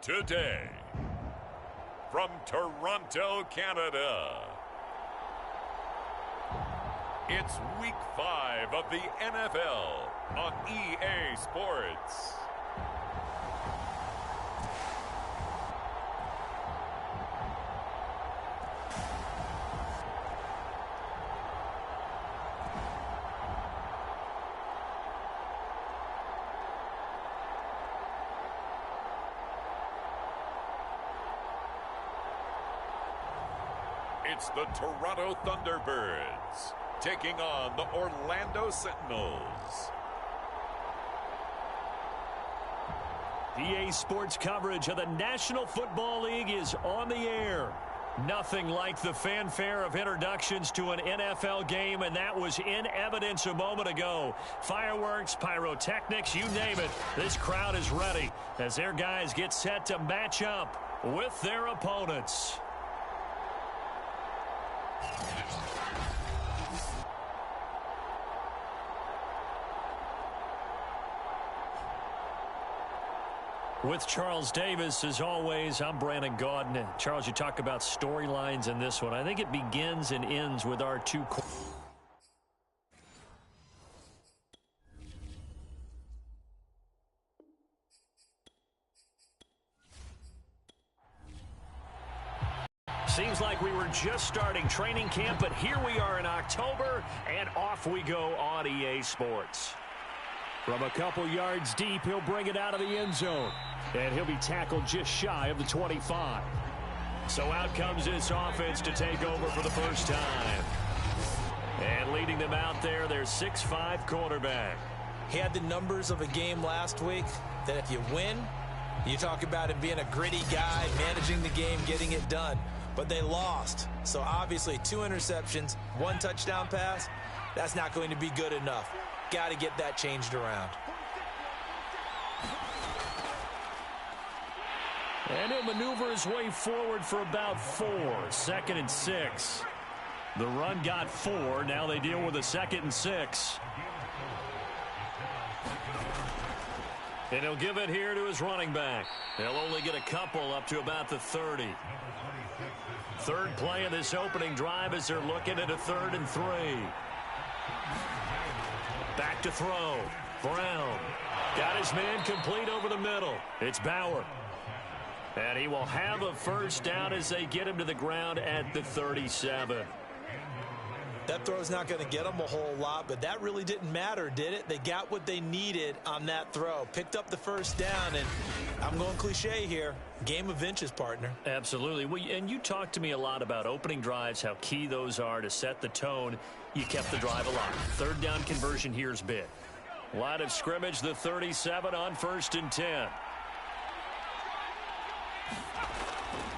today. From Toronto, Canada, it's Week 5 of the NFL on EA Sports. It's the Toronto Thunderbirds taking on the Orlando Sentinels. EA Sports coverage of the National Football League is on the air. Nothing like the fanfare of introductions to an NFL game, and that was in evidence a moment ago. Fireworks, pyrotechnics, you name it. This crowd is ready as their guys get set to match up with their opponents. With Charles Davis, as always, I'm Brandon Gaudin. Charles, you talk about storylines in this one. I think it begins and ends with our two. Seems like we were just starting training camp, but here we are in October, and off we go on EA Sports. From a couple yards deep, he'll bring it out of the end zone. And he'll be tackled just shy of the 25. So out comes this offense to take over for the first time. And leading them out there, their 6'5" quarterback. He had the numbers of a game last week that if you win, you talk about him being a gritty guy, managing the game, getting it done. But they lost. So obviously 2 interceptions, 1 touchdown pass, that's not going to be good enough. Got to get that changed around. And he'll maneuver his way forward for about 4. 2nd and 6. The run got 4. Now they deal with a 2nd and 6. And he'll give it here to his running back. They'll only get a couple up to about the 30. Third play of this opening drive as they're looking at a 3rd and 3. Back to throw. Brown got his man complete over the middle. It's Bauer. And he will have a first down as they get him to the ground at the 37. That throw's not going to get them a whole lot, but that really didn't matter, did it? They got what they needed on that throw. Picked up the first down, and I'm going cliche here. Game of inches, partner. Absolutely. Well, and you talked to me a lot about opening drives, how key those are to set the tone. You kept the drive alive. 3rd down conversion here is big. Line of scrimmage, the 37 on 1st and 10.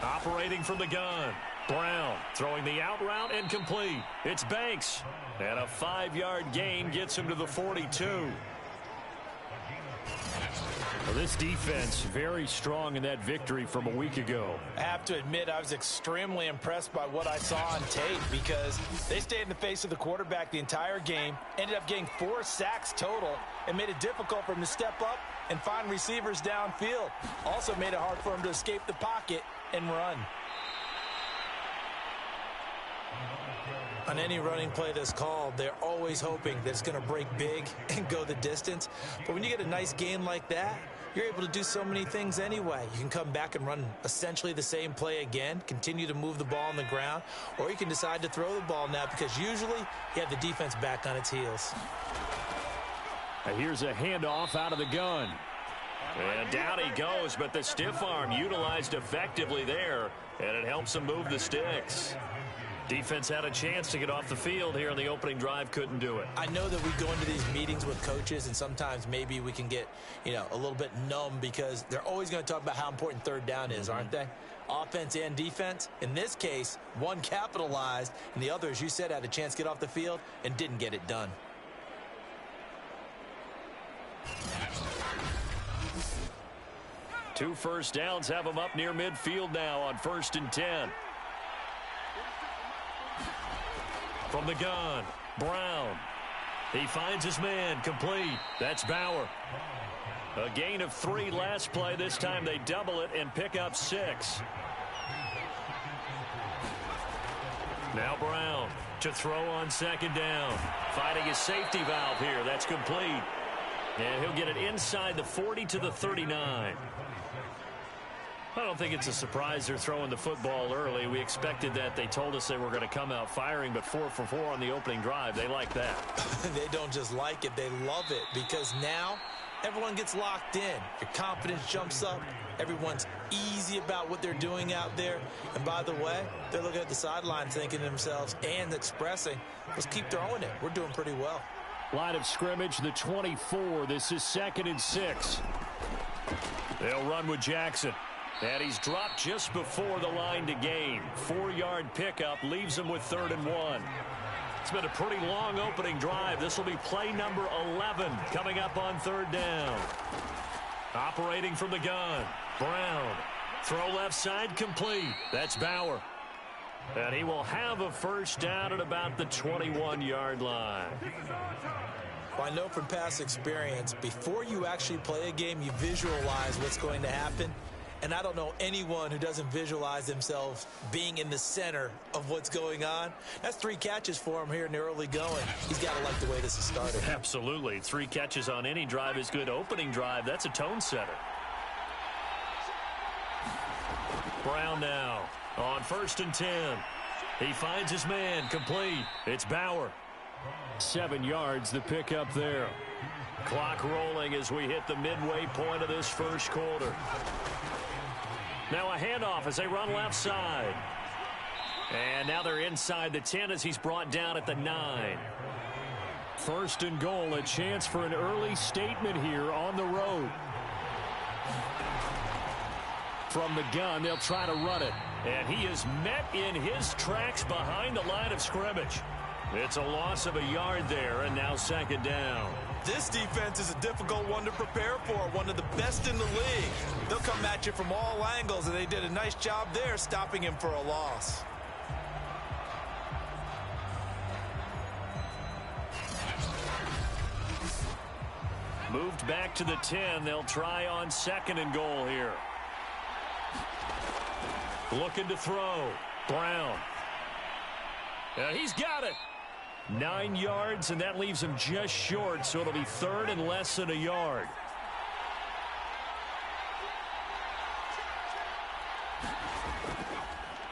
Operating from the gun. Brown throwing the out route and complete. It's Banks. And a 5-yard gain gets him to the 42. Well, this defense very strong in that victory from a week ago. I have to admit I was extremely impressed by what I saw on tape because they stayed in the face of the quarterback the entire game, ended up getting 4 sacks total, and made it difficult for him to step up and find receivers downfield. Also made it hard for him to escape the pocket and run. On any running play that's called, they're always hoping that it's going to break big and go the distance. But when you get a nice gain like that, you're able to do so many things anyway. You can come back and run essentially the same play again, continue to move the ball on the ground, or you can decide to throw the ball now because usually you have the defense back on its heels. And here's a handoff out of the gun. And down he goes, but the stiff arm utilized effectively there, and it helps him move the sticks. Defense had a chance to get off the field here on the opening drive, couldn't do it. I know that we go into these meetings with coaches, and sometimes maybe we can get, a little bit numb because they're always going to talk about how important 3rd down is, aren't they? Offense and defense. In this case, one capitalized, and the other, as you said, had a chance to get off the field and didn't get it done. Two first downs have him up near midfield now on 1st and 10. From the gun, Brown. He finds his man complete. That's Bauer. A gain of 3 last play. This time they double it and pick up 6. Now Brown to throw on second down. Finding his safety valve here. That's complete. And he'll get it inside the 40 to the 39. I don't think it's a surprise they're throwing the football early. We expected that. They told us they were going to come out firing, but 4 for 4 on the opening drive. They like that. They don't just like it, they love it, because now everyone gets locked in. Your confidence jumps up. Everyone's easy about what they're doing out there. And by the way, they're looking at the sideline thinking to themselves and expressing, let's keep throwing it. We're doing pretty well. Line of scrimmage, the 24. This is 2nd and 6. They'll run with Jackson. And he's dropped just before the line to gain. 4-yard pickup leaves him with 3rd and 1. It's been a pretty long opening drive. This will be play number 11 coming up on 3rd down. Operating from the gun. Brown. Throw left side complete. That's Bauer. And he will have a first down at about the 21-yard line. Well, I know from past experience, before you actually play a game, you visualize what's going to happen. And I don't know anyone who doesn't visualize themselves being in the center of what's going on. That's 3 catches for him here in the early going. He's got to like the way this is started. Absolutely. 3 catches on any drive is good. Opening drive, that's a tone setter. Brown now on 1st and 10. He finds his man complete. It's Bauer. 7 yards, the pickup there. Clock rolling as we hit the midway point of this first quarter. Now a handoff as they run left side. And now they're inside the 10 as he's brought down at the 9. 1st and goal, a chance for an early statement here on the road. From the gun, they'll try to run it. And he is met in his tracks behind the line of scrimmage. It's a loss of a yard there, and now 2nd down. This defense is a difficult one to prepare for, one of the best in the league. They'll come at you from all angles, and they did a nice job there stopping him for a loss. Moved back to the 10. They'll try on 2nd and goal here. Looking to throw. Brown. And he's got it. 9 yards, and that leaves him just short, so it'll be 3rd and less than a yard.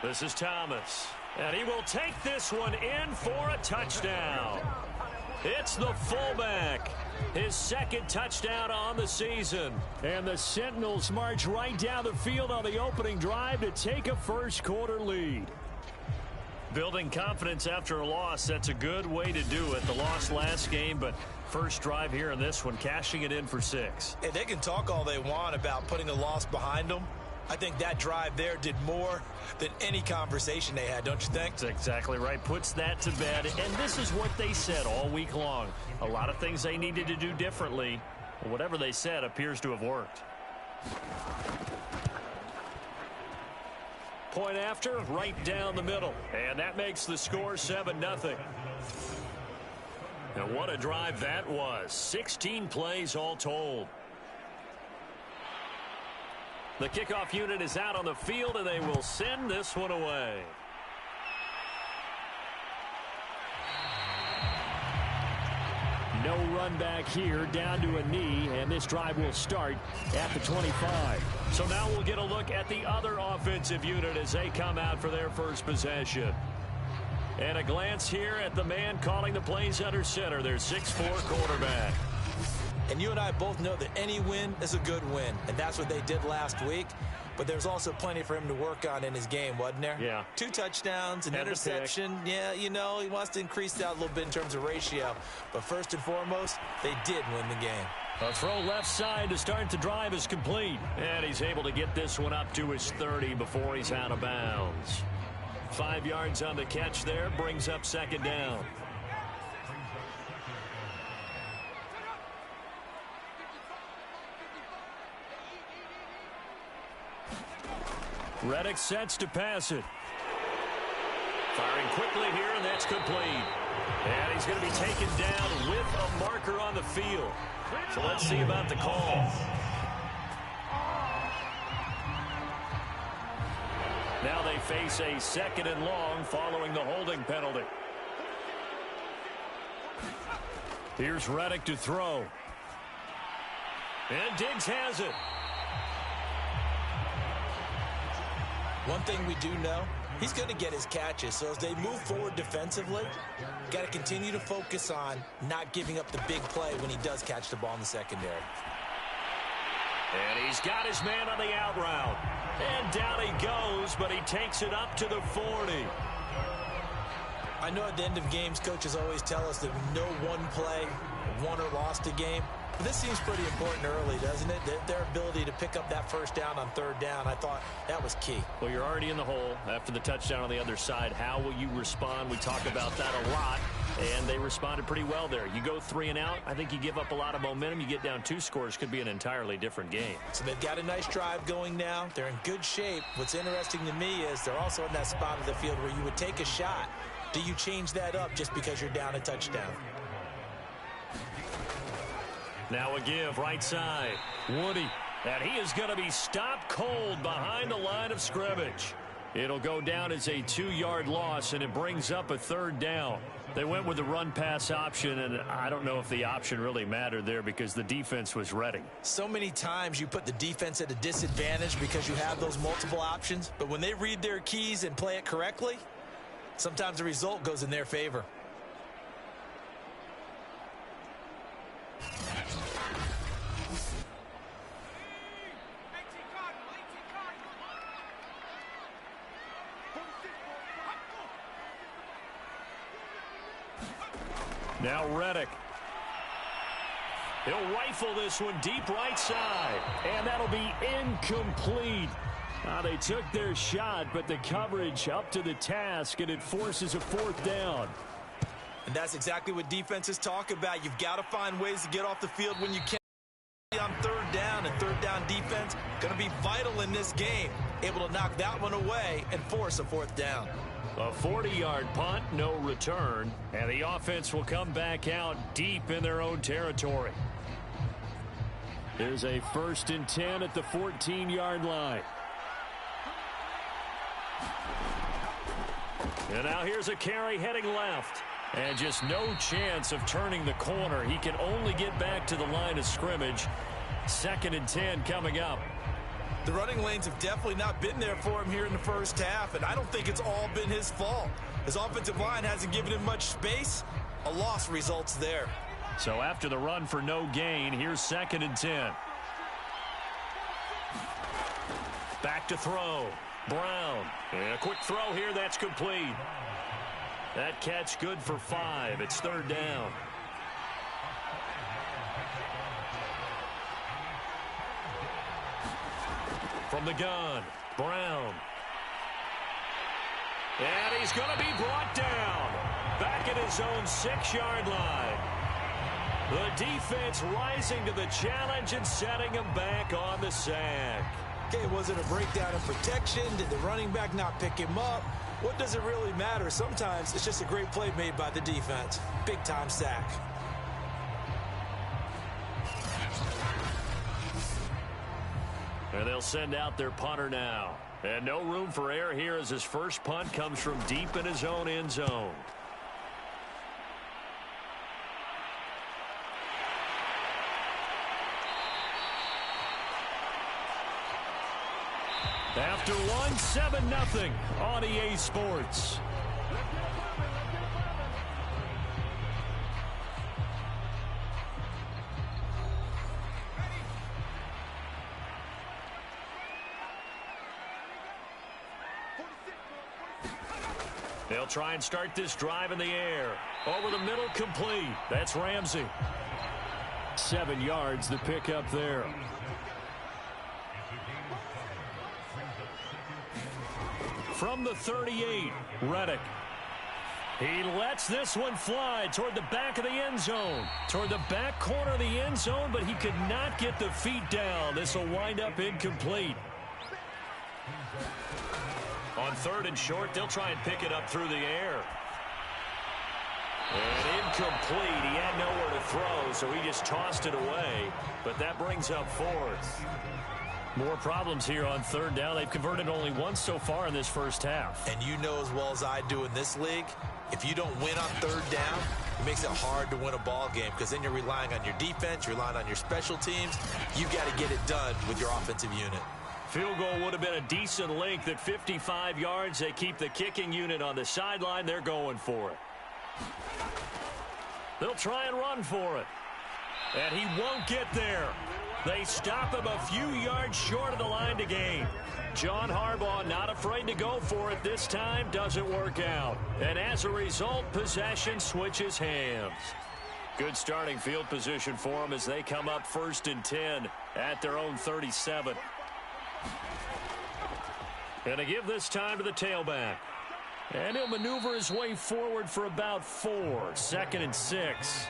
This is Thomas, and he will take this one in for a touchdown. It's the fullback. His 2nd touchdown on the season. And the Sentinels march right down the field on the opening drive to take a first quarter lead. Building confidence after a loss, that's a good way to do it. The loss last game, but first drive here in this one, cashing it in for 6. And they can talk all they want about putting a loss behind them. I think that drive there did more than any conversation they had, don't you think? That's exactly right. Puts that to bed. And this is what they said all week long. A lot of things they needed to do differently. Whatever they said appears to have worked. Point after, right down the middle. And that makes the score 7-0. And what a drive that was. 16 plays all told. The kickoff unit is out on the field, and they will send this one away. No run back here, down to a knee, and this drive will start at the 25. So now we'll get a look at the other offensive unit as they come out for their first possession. And a glance here at the man calling the plays under center, their 6'4" quarterback. And you and I both know that any win is a good win, and that's what they did last week. But there's also plenty for him to work on in his game, wasn't there? Yeah. 2 touchdowns, an interception. Yeah, you know, he wants to increase that a little bit in terms of ratio. But first and foremost, they did win the game. A throw left side to start the drive is complete. And he's able to get this one up to his 30 before he's out of bounds. 5 yards on the catch there, brings up 2nd down. Reddick sets to pass it. Firing quickly here, and that's complete. And he's He's going to be taken down with a marker on the field. So let's see about the call. Now they face a 2nd and long following the holding penalty. Here's Reddick to throw. And Diggs has it. One thing we do know, he's going to get his catches. So as they move forward defensively, got to continue to focus on not giving up the big play when he does catch the ball in the secondary. And he's got his man on the out route. And down he goes, but he takes it up to the 40. I know at the end of games, coaches always tell us that no one play won or lost a game. But this seems pretty important early, doesn't it? Their ability to pick up that first down on 3rd down, I thought that was key. Well, you're already in the hole after the touchdown on the other side. How will you respond? We talk about that a lot, and they responded pretty well there. You go 3 and out, I think you give up a lot of momentum. You get down 2 scores, could be an entirely different game. So they've got a nice drive going now. They're in good shape. What's interesting to me is they're also in that spot of the field where you would take a shot. Do you change that up just because you're down a touchdown? Now a give, right side. Woody. And he is going to be stopped cold behind the line of scrimmage. It'll go down as a 2-yard loss, and it brings up a 3rd down. They went with the run-pass option, and I don't know if the option really mattered there because the defense was ready. So many times you put the defense at a disadvantage because you have those multiple options, but when they read their keys and play it correctly, sometimes the result goes in their favor. Now Reddick. He'll rifle this one deep right side. And that'll be incomplete. They took their shot, but the coverage up to the task, and it forces a 4th down. And that's exactly what defenses talk about. You've got to find ways to get off the field when you can. On 3rd down, and 3rd down defense going to be vital in this game. Able to knock that one away and force a 4th down. A 40-yard punt, no return, and the offense will come back out deep in their own territory. There's a 1st and 10 at the 14-yard line. And now here's a carry heading left. And just no chance of turning the corner. He can only get back to the line of scrimmage. 2nd and 10 coming up. The running lanes have definitely not been there for him here in the first half, and I don't think it's all been his fault. His offensive line hasn't given him much space. A loss results there. So after the run for no gain, here's 2nd and 10. Back to throw. Brown. And a quick throw here, that's complete. That catch good for 5. It's 3rd down. From the gun, Brown. And he's going to be brought down. Back at his own 6-yard line. The defense rising to the challenge and setting him back on the sack. Okay, was it a breakdown in protection? Did the running back not pick him up? What does it really matter? Sometimes it's just a great play made by the defense. Big-time sack. And they'll send out their punter now. And no room for error here as his first punt comes from deep in his own end zone. After one, 7-0 on EA Sports. They'll try and start this drive in the air. Over the middle, complete. That's Ramsey. 7 yards, the pickup there. From the 38, Reddick. He lets this one fly toward the back of the end zone. Toward the back corner of the end zone, but he could not get the feet down. This will wind up incomplete. On 3rd and short, they'll try and pick it up through the air. And incomplete. He had nowhere to throw, so he just tossed it away. But that brings up fourth. More problems here on third down. They've converted only once so far in this first half. And you know as well as I do in this league, if you don't win on third down, it makes it hard to win a ball game because then you're relying on your defense, you're relying on your special teams. You've got to get it done with your offensive unit. Field goal would have been a decent length at 55 yards. They keep the kicking unit on the sideline. They're going for it. They'll try and run for it. And he won't get there. They stop him a few yards short of the line to gain. John Harbaugh not afraid to go for it this time. Doesn't work out. And as a result, possession switches hands. Good starting field position for them as they come up 1st and 10 at their own 37. And to give this time to the tailback. And he'll maneuver his way forward for about 4. 2nd and 6.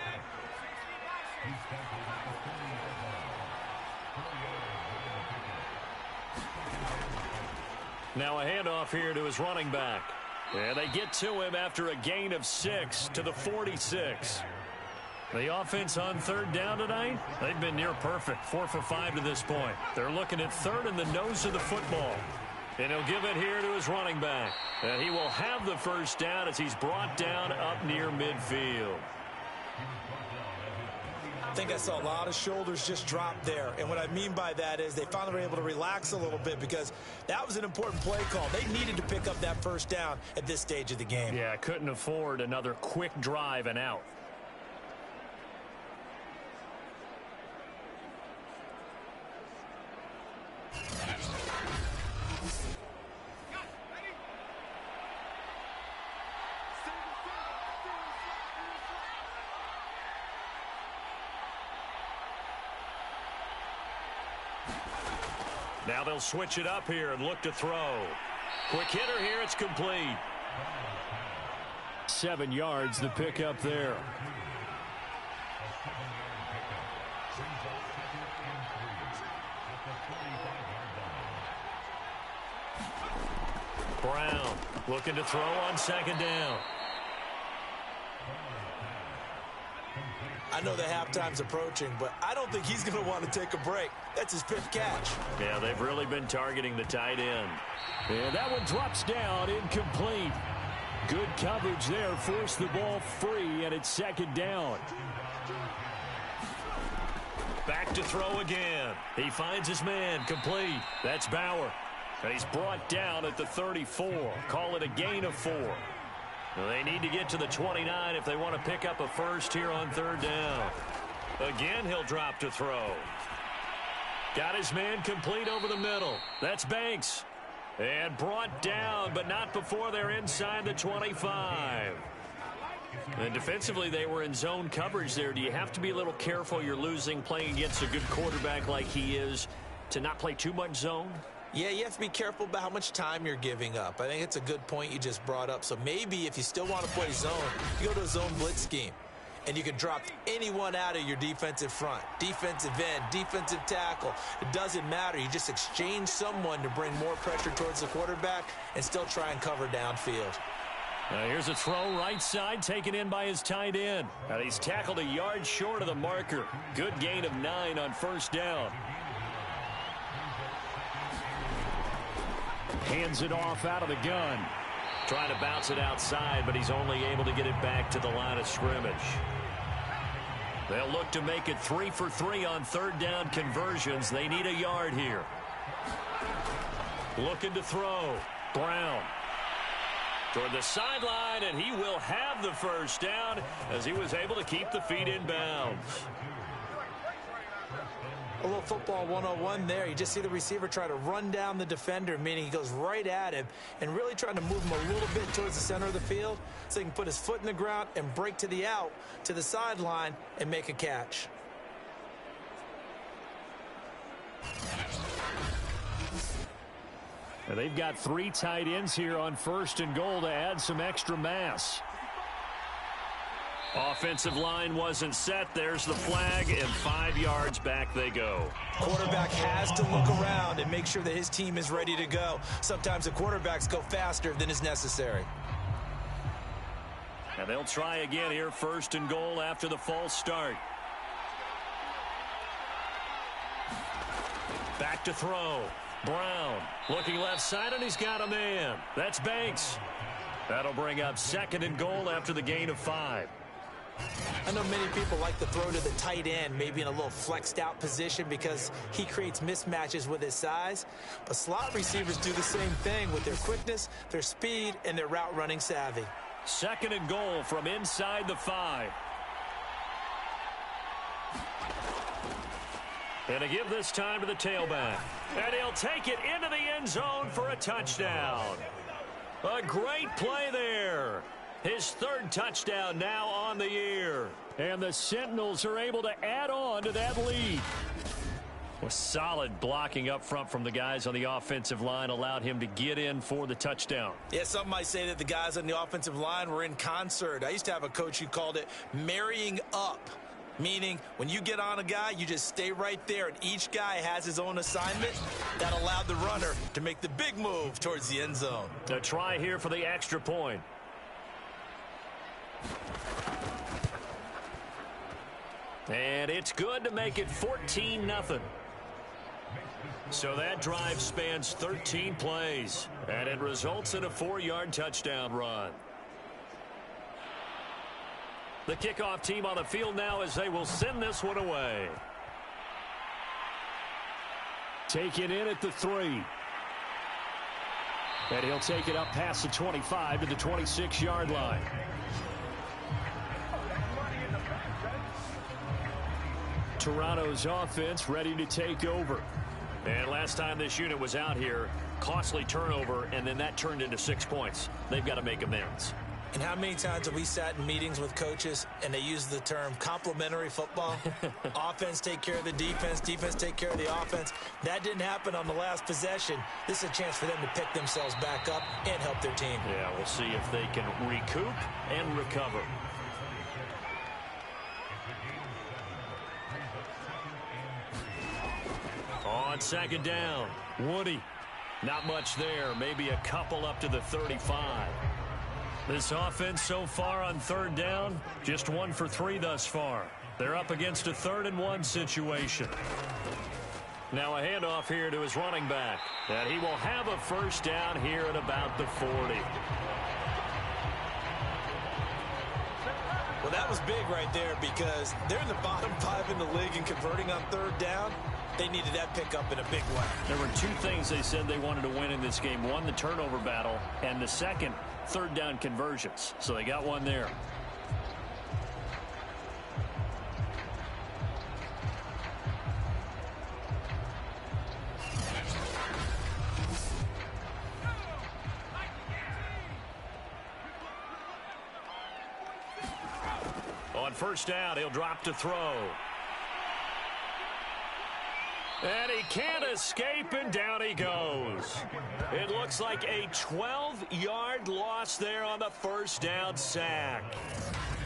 Now a handoff here to his running back. And they get to him after a gain of 6 to the 46. The offense on third down tonight, they've been near perfect. 4 for 5 to this point. They're looking at third in the nose of the football. And he'll give it here to his running back. And he will have the first down as he's brought down up near midfield. I think I saw a lot of shoulders just drop there. And what I mean by that is they finally were able to relax a little bit because that was an important play call. They needed to pick up that first down at this stage of the game. Yeah, couldn't afford another quick drive and out. Now they'll switch it up here and look to throw. Quick hitter here, it's complete. 7 yards the pick up there. Brown looking to throw on 2nd down. I know the halftime's approaching, but I don't think he's going to want to take a break. That's his 5th catch. Yeah, they've really been targeting the tight end. And that one drops down, incomplete. Good coverage there, forced the ball free, and it's 2nd down. Back to throw again. He finds his man, complete. That's Bauer. And he's brought down at the 34. Call it a gain of 4. They need to get to the 29 if they want to pick up a first here on third down. Again, he'll drop to throw. Got his man complete over the middle. That's Banks. And brought down, but not before they're inside the 25. And defensively, they were in zone coverage there. Do you have to be a little careful? You're losing playing against a good quarterback like he is to not play too much zone? Yeah, you have to be careful about how much time you're giving up. I think it's a good point you just brought up. So maybe if you still want to play zone, you go to a zone blitz scheme. And you can drop anyone out of your defensive front. Defensive end, defensive tackle. It doesn't matter. You just exchange someone to bring more pressure towards the quarterback and still try and cover downfield. Here's a throw right side taken in by his tight end. And he's tackled a yard short of the marker. Good gain of 9 on 1st down. Hands it off out of the gun. Trying to bounce it outside, but he's only able to get it back to the line of scrimmage. They'll look to make it 3 for 3 on third down conversions. They need a yard here. Looking to throw. Brown. Toward the sideline, and he will have the first down as he was able to keep the feet in bounds. A little football 101 there. You just see the receiver try to run down the defender, meaning he goes right at him and really trying to move him a little bit towards the center of the field so he can put his foot in the ground and break to the out, to the sideline, and make a catch. And they've got 3 tight ends here on 1st and goal to add some extra mass. Offensive line wasn't set. There's the flag, and 5 yards back they go. Quarterback has to look around and make sure that his team is ready to go. Sometimes the quarterbacks go faster than is necessary. And they'll try again here, 1st and goal after the false start. Back to throw. Brown looking left side, and he's got a man. That's Banks. That'll bring up 2nd and goal after the gain of 5. I know many people like to throw to the tight end, maybe in a little flexed out position because he creates mismatches with his size. But slot receivers do the same thing with their quickness, their speed, and their route running savvy. 2nd and goal from inside the 5. And to give this time to the tailback. And he'll take it into the end zone for a touchdown. A great play there. His 3rd touchdown now on the year. And the Sentinels are able to add on to that lead. With solid blocking up front from the guys on the offensive line allowed him to get in for the touchdown. Yeah, some might say that the guys on the offensive line were in concert. I used to have a coach who called it marrying up. Meaning, when you get on a guy, you just stay right there, and each guy has his own assignment. That allowed the runner to make the big move towards the end zone. A try here for the extra point. And it's good to make it 14-0. So that drive spans 13 plays, and it results in a 4-yard touchdown run. The kickoff team on the field now as they will send this one away. Taken in at the 3. And he'll take it up past the 25 to the 26-yard line. Toronto's offense ready to take over. And last time this unit was out here, costly turnover, and then that turned into 6 points. They've got to make amends. And how many times have we sat in meetings with coaches and they use the term complementary football? Offense take care of the defense, defense take care of the offense. That didn't happen on the last possession. This is a chance for them to pick themselves back up and help their team. Yeah, we'll see if they can recoup and recover. On 2nd down, Woody. Not much there, maybe a couple up to the 35. This offense so far on 3rd down, just 1 for 3 thus far. They're up against a 3rd and 1 situation. Now a handoff here to his running back. And he will have a 1st down here at about the 40. Well, that was big right there because they're in the bottom 5 in the league and converting on 3rd down. They needed that pickup in a big way. There were 2 things they said they wanted to win in this game. One, the turnover battle, and the second, 3rd down conversions. So they got one there. On 1st down, he'll drop to throw. And he can't escape, and down he goes. It looks like a 12-yard loss there on the 1st down sack.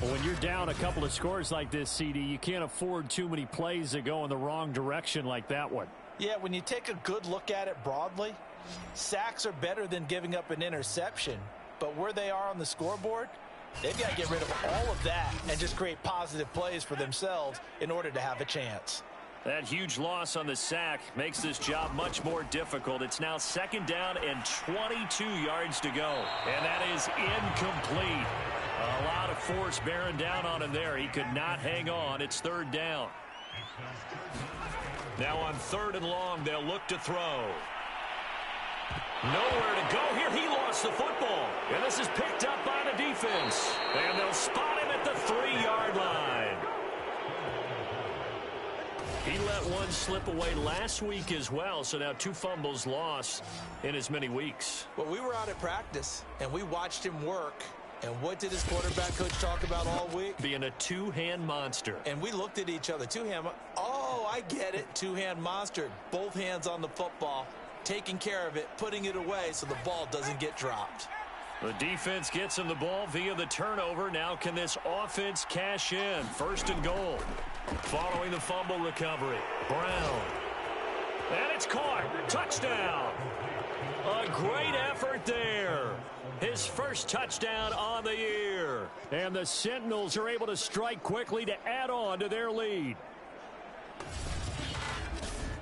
Well, when you're down a couple of scores like this, CD, you can't afford too many plays that go in the wrong direction like that one. Yeah, when you take a good look at it broadly, sacks are better than giving up an interception. But where they are on the scoreboard, they've got to get rid of all of that and just create positive plays for themselves in order to have a chance. That huge loss on the sack makes this job much more difficult. It's now 2nd down and 22 yards to go. And that is incomplete. A lot of force bearing down on him there. He could not hang on. It's 3rd down. Now on 3rd and long, they'll look to throw. Nowhere to go here. He lost the football. And this is picked up by the defense. And they'll spot him at the 3-yard line. He let one slip away last week as well, so now 2 fumbles lost in as many weeks. Well, we were out at practice, and we watched him work. And what did his quarterback coach talk about all week? Being a 2-hand monster. And we looked at each other. 2-hand. Oh, I get it. 2-hand monster. Both hands on the football, taking care of it, putting it away so the ball doesn't get dropped. The defense gets him the ball via the turnover. Now can this offense cash in? 1st and goal. Following the fumble recovery. Brown. And it's caught. Touchdown. A great effort there. His first touchdown on the year. And the Sentinels are able to strike quickly to add on to their lead.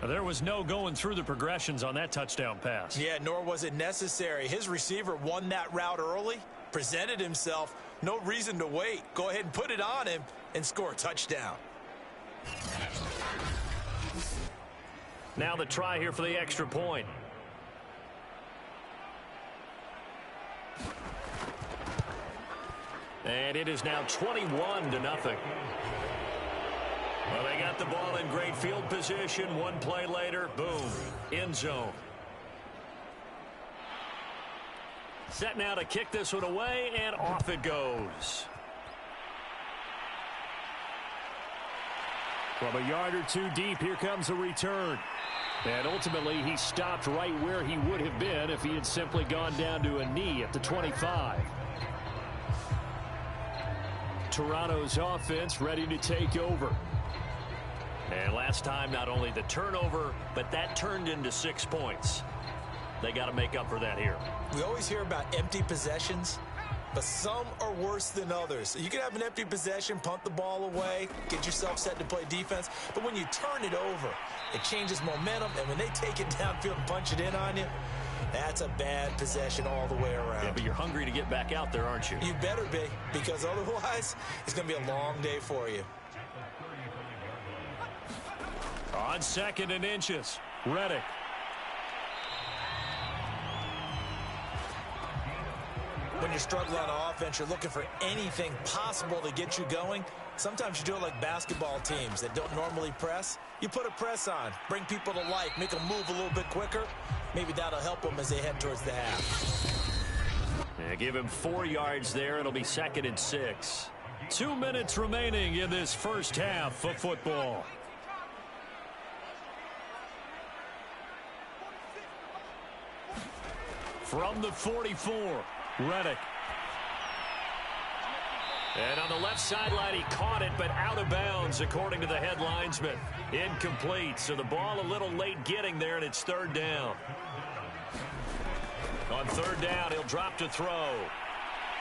There was no going through the progressions on that touchdown pass. Yeah, nor was it necessary. His receiver won that route early, presented himself. No reason to wait. Go ahead and put it on him and score a touchdown. Now the try here for the extra point. And it is now 21-0. Well, they got the ball in great field position. One play later, boom, end zone. Set now to kick this one away, and off it goes. From a yard or two deep, here comes a return. And ultimately, he stopped right where he would have been if he had simply gone down to a knee at the 25. Toronto's offense ready to take over. And last time, not only the turnover, but that turned into 6 points. They got to make up for that here. We always hear about empty possessions, but some are worse than others. You can have an empty possession, punt the ball away, get yourself set to play defense, but when you turn it over, it changes momentum, and when they take it downfield and punch it in on you, that's a bad possession all the way around. Yeah, but you're hungry to get back out there, aren't you? You better be, because otherwise, it's going to be a long day for you. On 2nd and inches, Reddick. When you're struggling on offense, you're looking for anything possible to get you going. Sometimes you do it like basketball teams that don't normally press. You put a press on, bring people to life, make them move a little bit quicker. Maybe that'll help them as they head towards the half. Yeah, give him 4 yards there. It'll be 2nd and 6. 2 minutes remaining in this first half of football. From the 44, Reddick. And on the left sideline, he caught it, but out of bounds, according to the head linesman. Incomplete, so the ball a little late getting there, and it's 3rd down. On 3rd down, he'll drop to throw.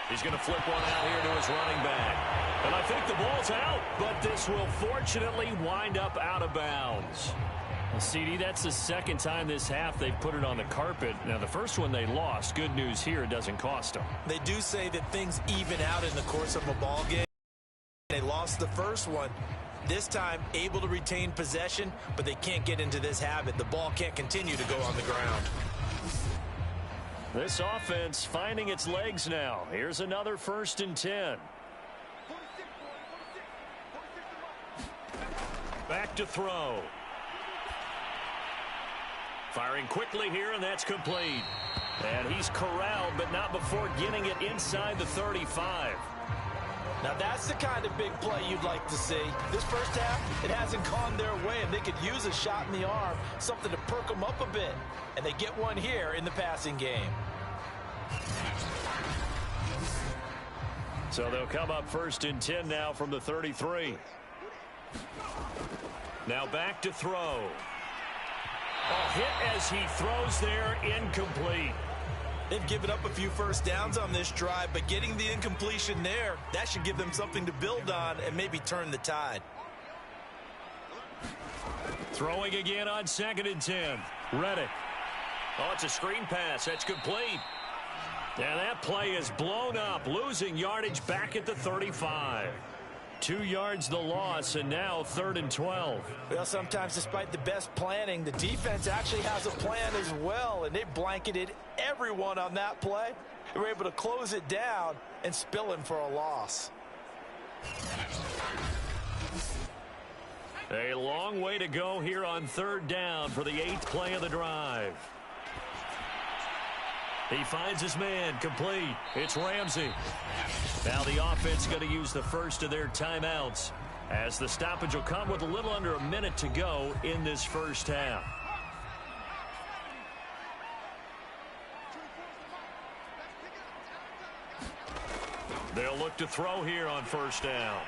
He's going to flip one out here to his running back. And I think the ball's out, but this will fortunately wind up out of bounds. Well, CD, that's the 2nd time this half they've put it on the carpet. Now, the first one they lost. Good news here, it doesn't cost them. They do say that things even out in the course of a ball game. They lost the first one. This time, able to retain possession, but they can't get into this habit. The ball can't continue to go on the ground. This offense finding its legs now. Here's another 1st and 10. Back to throw. Firing quickly here, and that's complete. And he's corralled, but not before getting it inside the 35. Now, that's the kind of big play you'd like to see. This first half, it hasn't gone their way, and they could use a shot in the arm, something to perk them up a bit. And they get one here in the passing game. So they'll come up 1st and 10 now from the 33. Now back to throw. A hit as he throws there, incomplete. They've given up a few first downs on this drive, but getting the incompletion there, that should give them something to build on and maybe turn the tide. Throwing again on 2nd and 10. Reddick. Oh, it's a screen pass. That's complete. And that play is blown up, losing yardage back at the 35. 2 yards the loss, and now 3rd and 12. Well, sometimes despite the best planning, the defense actually has a plan as well, and they blanketed everyone on that play. They were able to close it down and spill him for a loss. A long way to go here on 3rd down for the 8th play of the drive. He finds his man, complete. It's Ramsey. Now the offense going to use the first of their timeouts, as the stoppage will come with a little under a minute to go in this first half. They'll look to throw here on 1st down.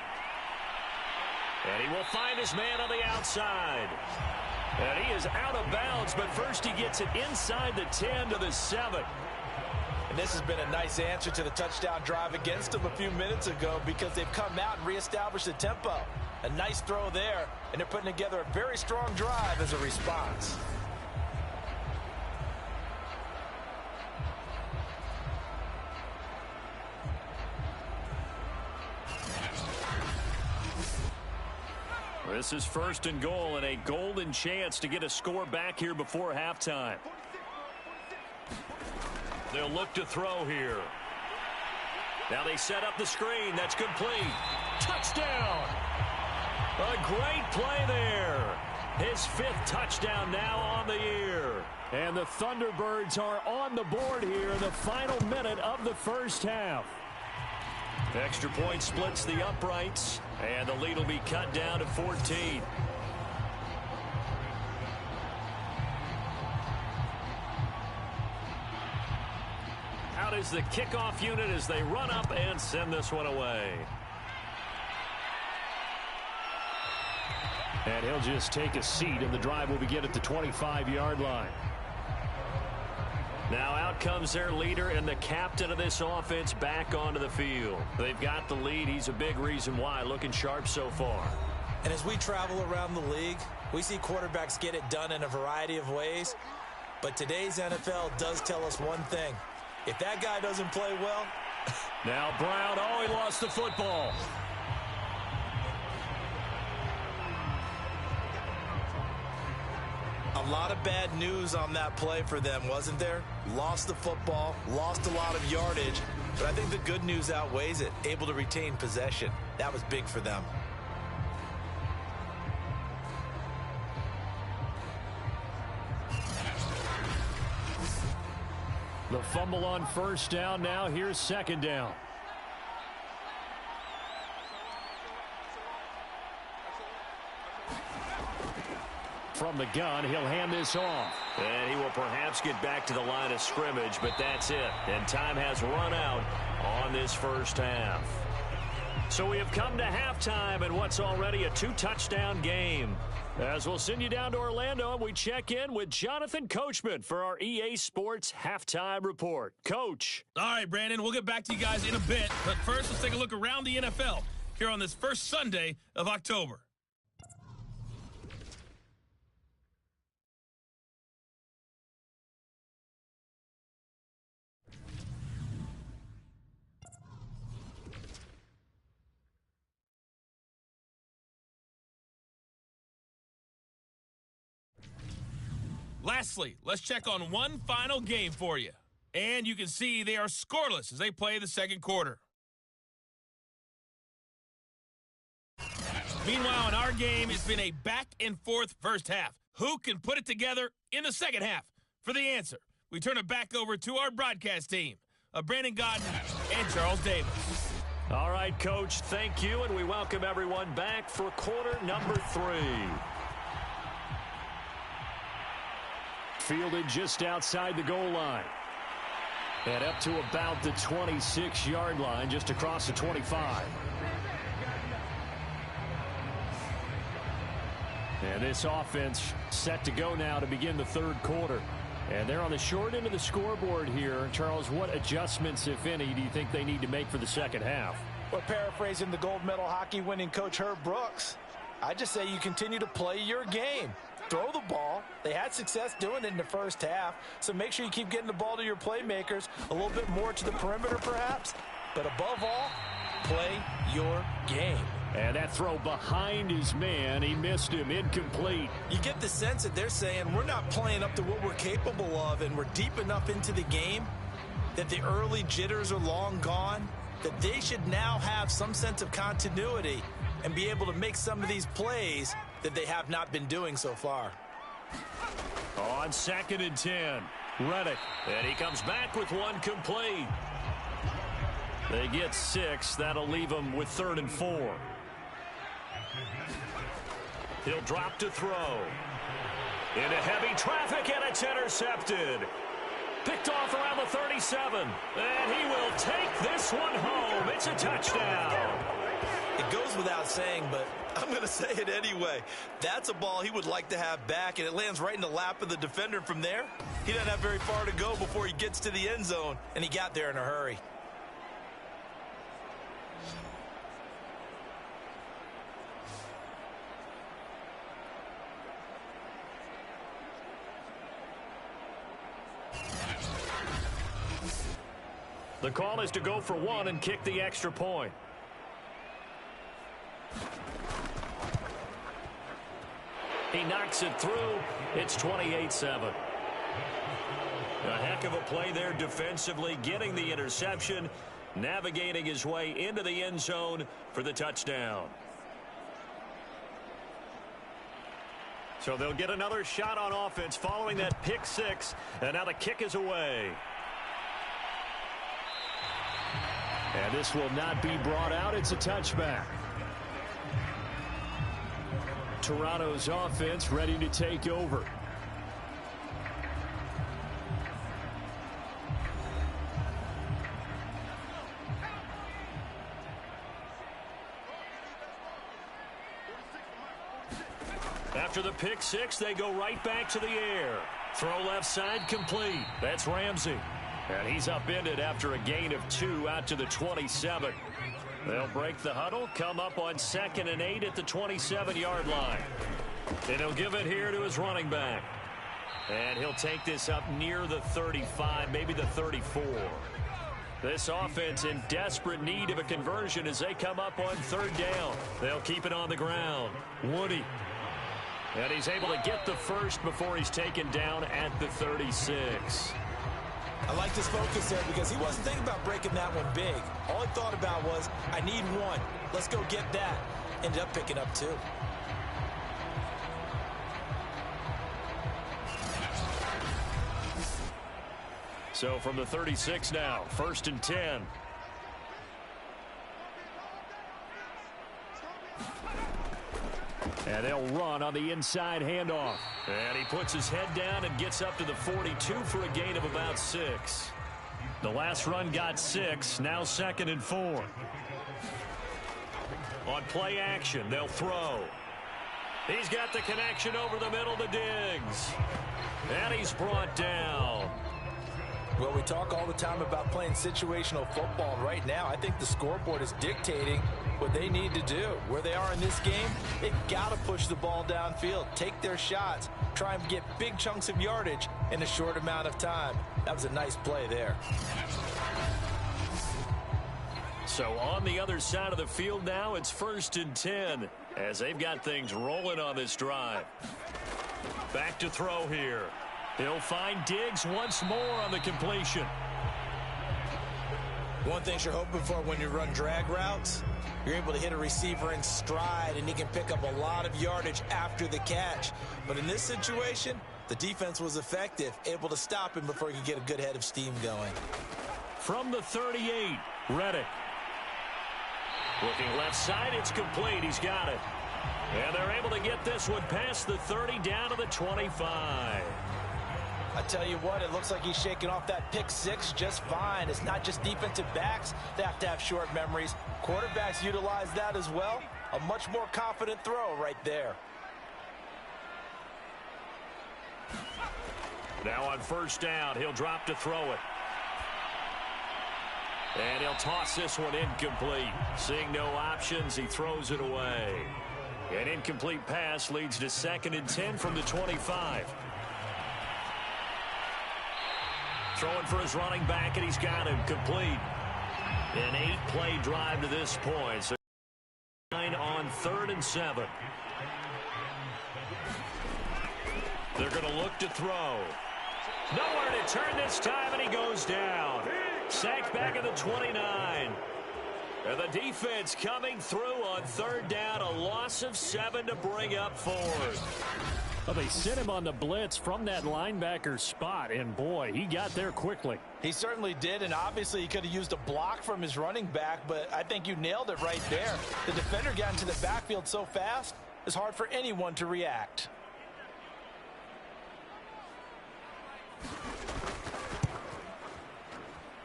And he will find his man on the outside. And he is out of bounds, but first he gets it inside the 10 to the 7. And this has been a nice answer to the touchdown drive against them a few minutes ago because they've come out and reestablished the tempo. A nice throw there, and they're putting together a very strong drive as a response. This is 1st and goal and a golden chance to get a score back here before halftime. They'll look to throw here. Now they set up the screen. That's complete. Touchdown! A great play there. His 5th touchdown now on the year. And the Thunderbirds are on the board here in the final minute of the first half. Extra point splits the uprights, and the lead will be cut down to 14. Out is the kickoff unit as they run up and send this one away. And he'll just take a seat, and the drive will begin at the 25-yard line. Now out comes their leader and the captain of this offense back onto the field. They've got the lead. He's a big reason why. Looking sharp so far. And as we travel around the league, we see quarterbacks get it done in a variety of ways. But today's NFL does tell us one thing. If that guy doesn't play well... Now Brown, oh, he lost the football. A lot of bad news on that play for them, wasn't there? Lost the football, lost a lot of yardage, but I think the good news outweighs it. Able to retain possession. That was big for them. The fumble on 1st down. Now here's 2nd down. From the gun, he'll hand this off. And he will perhaps get back to the line of scrimmage, but that's it. And time has run out on this first half. So we have come to halftime in what's already a 2-touchdown game. As we'll send you down to Orlando, and we check in with Jonathan Coachman for our EA Sports Halftime Report. Coach. All right, Brandon, we'll get back to you guys in a bit. But first, let's take a look around the NFL here on this first Sunday of October. Lastly, let's check on one final game for you. And you can see they are scoreless as they play the second quarter. Meanwhile, in our game, it's been a back-and-forth first half. Who can put it together in the second half? For the answer, we turn it back over to our broadcast team of Brandon Godden and Charles Davis. All right, Coach, thank you, and we welcome everyone back for quarter number 3. Fielded just outside the goal line. And up to about the 26-yard line, just across the 25. And this offense set to go now to begin the third quarter. And they're on the short end of the scoreboard here. Charles, what adjustments, if any, do you think they need to make for the second half? Well, paraphrasing the gold medal hockey winning coach Herb Brooks, I just say you continue to play your game. Throw the ball. They had success doing it in the first half, so make sure you keep getting the ball to your playmakers, a little bit more to the perimeter perhaps, but above all, play your game. And that throw behind his man, he missed him, incomplete. You get the sense that they're saying we're not playing up to what we're capable of, and we're deep enough into the game that the early jitters are long gone, that they should now have some sense of continuity and be able to make some of these plays that they have not been doing so far. On 2nd and 10, Reddick. And he comes back with one complete. They get 6. That'll leave them with 3rd and 4. He'll drop to throw. Into heavy traffic, and it's intercepted. Picked off around the 37. And he will take this one home. It's a touchdown. It goes without saying, but I'm going to say it anyway. That's a ball he would like to have back, and it lands right in the lap of the defender from there. He doesn't have very far to go before he gets to the end zone, and he got there in a hurry. The call is to go for one and kick the extra point. He knocks it through. It's 28-7. A heck of a play there defensively, getting the interception, navigating his way into the end zone for the touchdown. So they'll get another shot on offense following that pick six, and now the kick is away. And this will not be brought out. It's a touchback. Toronto's offense ready to take over. After the pick six, they go right back to the air. Throw left side complete. That's Ramsey. And he's upended after a gain of 2 out to the 27. They'll break the huddle, come up on 2nd and 8 at the 27-yard line. And he'll give it here to his running back. And he'll take this up near the 35, maybe the 34. This offense in desperate need of a conversion as they come up on 3rd down. They'll keep it on the ground. Woody. And he's able to get the first before he's taken down at the 36. I like this focus there because he wasn't thinking about breaking that one big. All he thought about was, I need one. Let's go get that. Ended up picking up 2. So from the 36 now, 1st and 10. And they'll run on the inside handoff. And he puts his head down and gets up to the 42 for a gain of about 6. The last run got 6, now 2nd and 4. On play action, they'll throw. He's got the connection over the middle to Diggs. And he's brought down. Well, we talk all the time about playing situational football. And right now, I think the scoreboard is dictating what they need to do. Where they are in this game, they've got to push the ball downfield, take their shots, try and get big chunks of yardage in a short amount of time. That was a nice play there. So on the other side of the field now, it's 1st and 10 as they've got things rolling on this drive. Back to throw here. He'll find Diggs once more on the completion. One thing you're hoping for when you run drag routes, you're able to hit a receiver in stride, and he can pick up a lot of yardage after the catch. But in this situation, the defense was effective, able to stop him before he could get a good head of steam going. From the 38, Reddick. Looking left side, it's complete. He's got it. And they're able to get this one past the 30 down to the 25. I tell you what, it looks like he's shaking off that pick six just fine. It's not just defensive backs that have to have short memories. Quarterbacks utilize that as well. A much more confident throw right there. Now on 1st down, he'll drop to throw it. And he'll toss this one incomplete. Seeing no options, he throws it away. An incomplete pass leads to 2nd and 10 from the 25. Throwing for his running back, and he's got him complete. An 8-play drive to this point. So 9 on 3rd and 7. They're going to look to throw. Nowhere to turn this time, and he goes down. Sacked back at the 29. And the defense coming through on 3rd down. A loss of 7 to bring up 4th. Well, they sent him on the blitz from that linebacker spot, and boy, he got there quickly. He certainly did, and obviously he could have used a block from his running back, but I think you nailed it right there. The defender got into the backfield so fast, it's hard for anyone to react.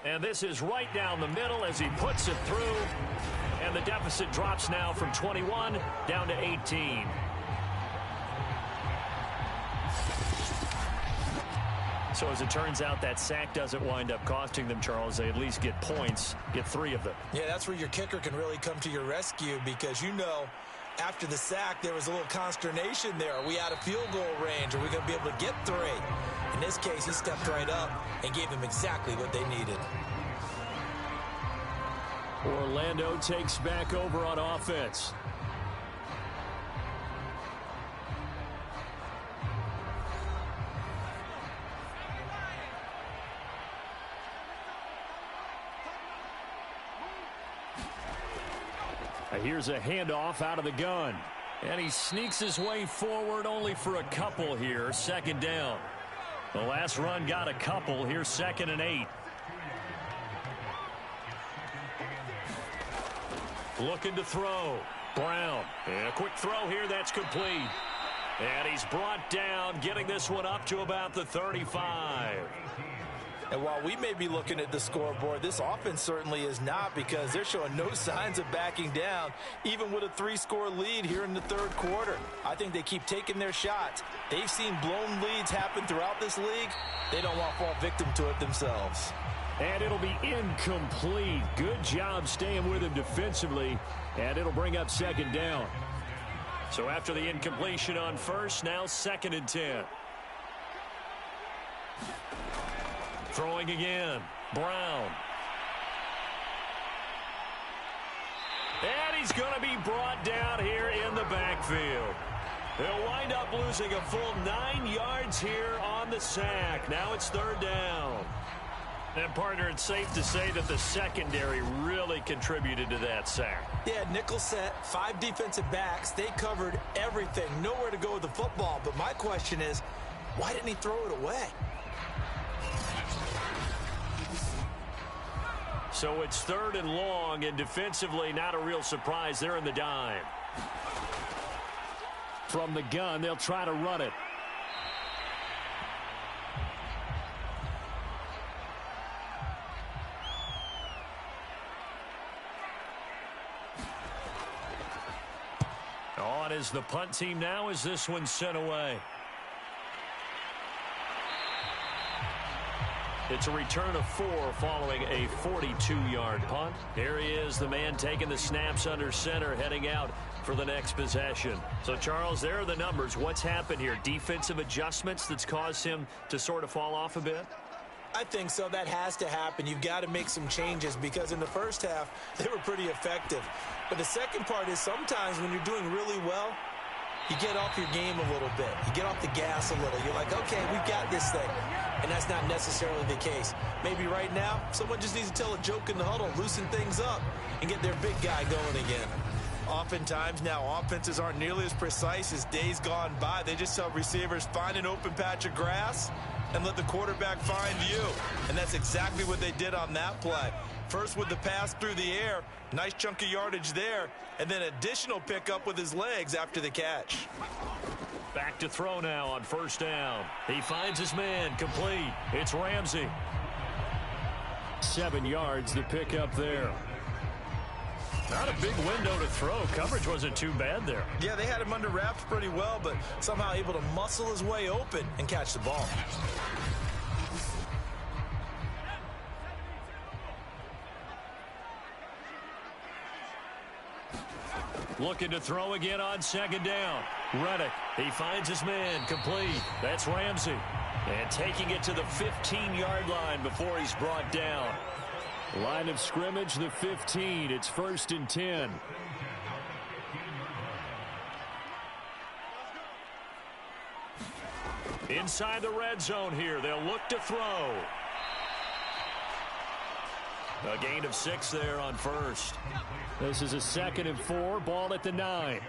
And this is right down the middle as he puts it through. And the deficit drops now from 21 down to 18. So as it turns out, that sack doesn't wind up costing them, Charles. They at least get points, get 3 of them. Yeah, that's where your kicker can really come to your rescue because, you know, after the sack, there was a little consternation there. Are we out of field goal range? Are we going to be able to get 3? In this case, he stepped right up and gave them exactly what they needed. Orlando takes back over on offense. Here's a handoff out of the gun. And he sneaks his way forward only for a couple here. 2nd down. The last run got a couple. Here's 2nd and 8. Looking to throw. Brown. And a quick throw here. That's complete. And he's brought down, getting this one up to about the 35. And while we may be looking at the scoreboard, this offense certainly is not because they're showing no signs of backing down, even with a 3-score lead here in the 3rd quarter. I think they keep taking their shots. They've seen blown leads happen throughout this league. They don't want to fall victim to it themselves. And it'll be incomplete. Good job staying with him defensively, and it'll bring up 2nd down. So after the incompletion on first, now 2nd and 10. Throwing again. Brown. And he's going to be brought down here in the backfield. They'll wind up losing a full 9 yards here on the sack. Now it's 3rd down. And, partner, it's safe to say that the secondary really contributed to that sack. Yeah, nickel set, 5 defensive backs. They covered everything. Nowhere to go with the football. But my question is, why didn't he throw it away? So it's 3rd and long, and defensively not a real surprise. They're in the dime. From the gun, they'll try to run it. On is the punt team now as this one's sent away. It's a return of 4 following a 42-yard punt. Here he is, the man taking the snaps under center, heading out for the next possession. So, Charles, there are the numbers. What's happened here? Defensive adjustments that's caused him to sort of fall off a bit? I think so. That has to happen. You've got to make some changes because in the first half, they were pretty effective. But the second part is sometimes when you're doing really well, you get off your game a little bit. You get off the gas a little. You're like, okay, we've got this thing. And that's not necessarily the case. Maybe right now, someone just needs to tell a joke in the huddle, loosen things up, and get their big guy going again. Oftentimes now, offenses aren't nearly as precise as days gone by. They just tell receivers, find an open patch of grass and let the quarterback find you. And that's exactly what they did on that play. First with the pass through the air, nice chunk of yardage there, and then additional pickup with his legs after the catch. Back to throw now on 1st down. He finds his man, complete. It's Ramsey. 7 yards the pickup there. Not a big window to throw. Coverage wasn't too bad there. Yeah, they had him under wraps pretty well, but somehow able to muscle his way open and catch the ball. Looking to throw again on 2nd down. Reddick, he finds his man, complete. That's Ramsey. And taking it to the 15-yard line before he's brought down. Line of scrimmage, the 15. It's 1st and 10. Inside the red zone here. They'll look to throw. A gain of 6 there on 1st. This is a 2nd and 4. Ball at the 9.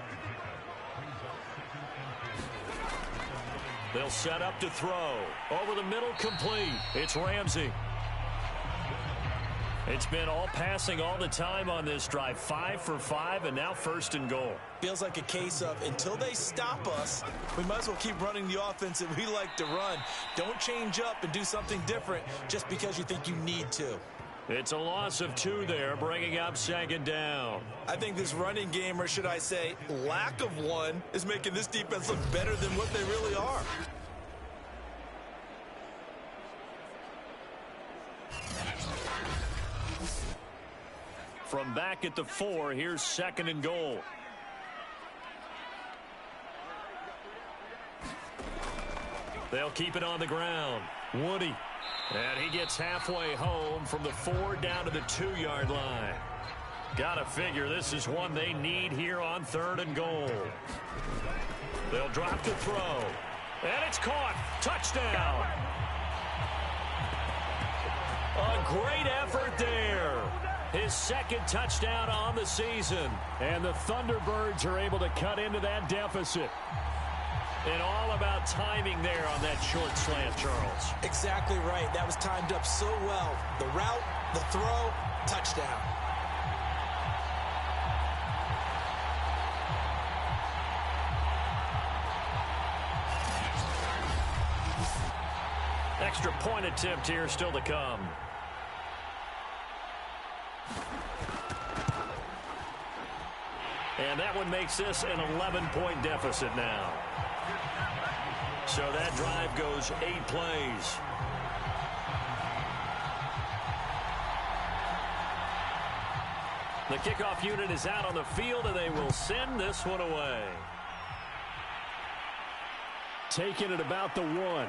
They'll set up to throw. Over the middle, complete. It's Ramsey. It's been all passing all the time on this drive. 5 for 5, and now 1st and goal. Feels like a case of until they stop us, we might as well keep running the offense that we like to run. Don't change up and do something different just because you think you need to. It's a loss of 2 there, bringing up 2nd down. I think this running game, or should I say lack of one, is making this defense look better than what they really are. From back at the 4, here's 2nd and goal. They'll keep it on the ground. Woody. And he gets halfway home from the 4 down to the 2-yard line. Gotta figure this is one they need here on 3rd and goal. They'll drop the throw. And it's caught. Touchdown. A great effort there. His 2nd touchdown on the season. And the Thunderbirds are able to cut into that deficit. And all about timing there on that short slant, Charles. Exactly right. That was timed up so well. The route, the throw, touchdown. Extra point attempt here still to come. And that one makes this an 11-point deficit now. So that drive goes 8 plays. The kickoff unit is out on the field, and they will send this one away. Taking it about the 1.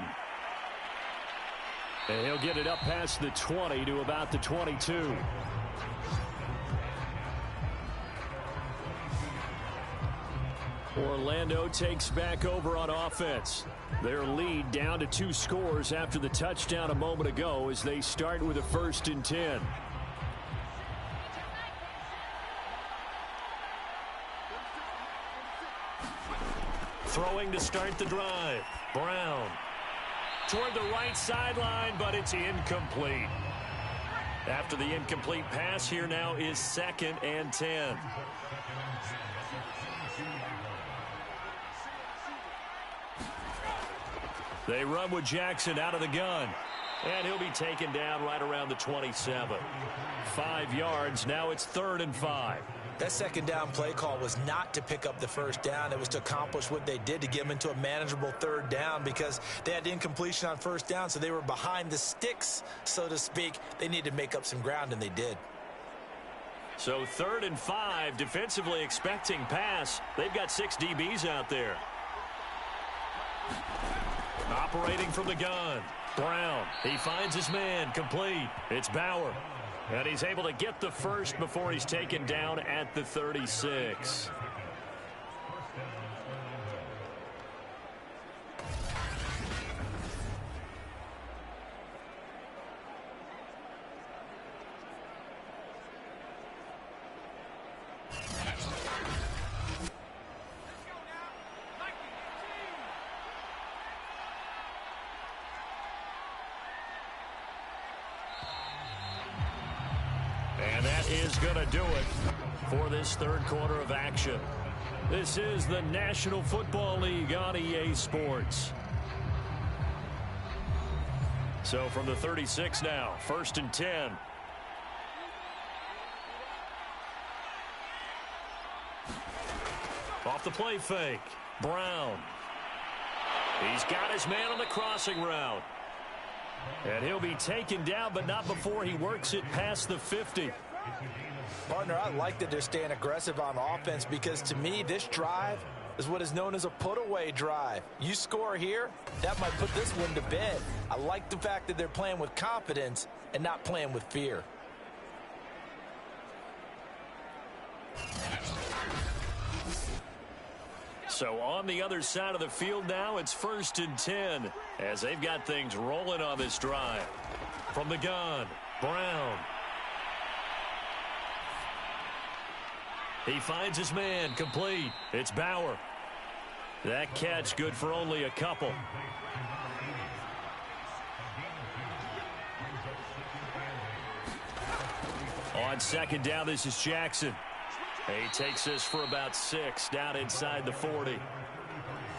And he'll get it up past the 20 to about the 22. Orlando takes back over on offense. Their lead down to 2 scores after the touchdown a moment ago as they start with a 1st and 10. Throwing to start the drive. Brown. Toward the right sideline, but it's incomplete. After the incomplete pass, here now is 2nd and 10. They run with Jackson out of the gun. And he'll be taken down right around the 27. 5 yards. Now it's 3rd and 5. That 2nd down play call was not to pick up the 1st down. It was to accomplish what they did, to get them into a manageable 3rd down, because they had incompletion on 1st down, so they were behind the sticks, so to speak. They needed to make up some ground, and they did. So 3rd and 5, defensively expecting pass. They've got 6 DBs out there. Operating from the gun. Brown. He finds his man. Complete. It's Bauer. And he's able to get the 1st before he's taken down at the 36. Is going to do it for this 3rd quarter of action. This is the National Football League on EA Sports. So from the 36 now, 1st and 10. Off the play fake. Brown. He's got his man on the crossing route. And he'll be taken down, but not before he works it past the 50. Partner, I like that they're staying aggressive on offense, because to me, this drive is what is known as a put-away drive. You score here, that might put this one to bed. I like the fact that they're playing with confidence and not playing with fear. So on the other side of the field now, it's 1st and 10 as they've got things rolling on this drive. From the gun, Brown. He finds his man. Complete. It's Bauer. That catch good for only a couple. On 2nd down, this is Jackson. He takes this for about 6 down inside the 40.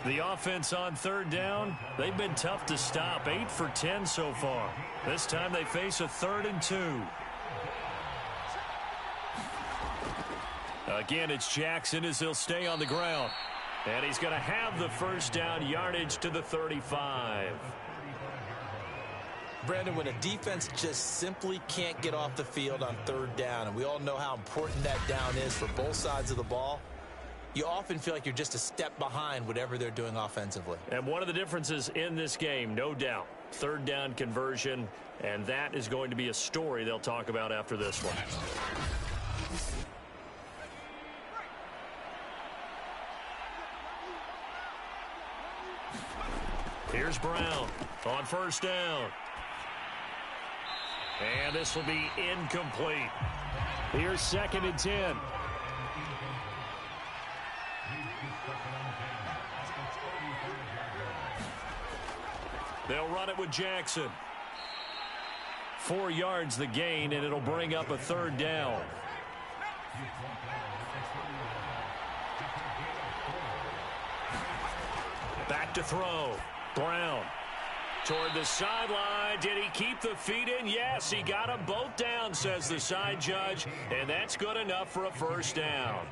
The offense on 3rd down, they've been tough to stop. 8 for 10 so far. This time they face a 3rd and 2. Again, it's Jackson as he'll stay on the ground. And he's going to have the first down, yardage to the 35. Brandon, when a defense just simply can't get off the field on third down, and we all know how important that down is for both sides of the ball, you often feel like you're just a step behind whatever they're doing offensively. And one of the differences in this game, no doubt, third down conversion, and that is going to be a story they'll talk about after this one. Here's Brown on first down. And this will be incomplete. Here's 2nd and 10. They'll run it with Jackson. 4 yards the gain, and it'll bring up a third down. Back to throw. Brown toward the sideline. Did he keep the feet in? Yes, he got them both down, says the side judge, and that's good enough for a first down.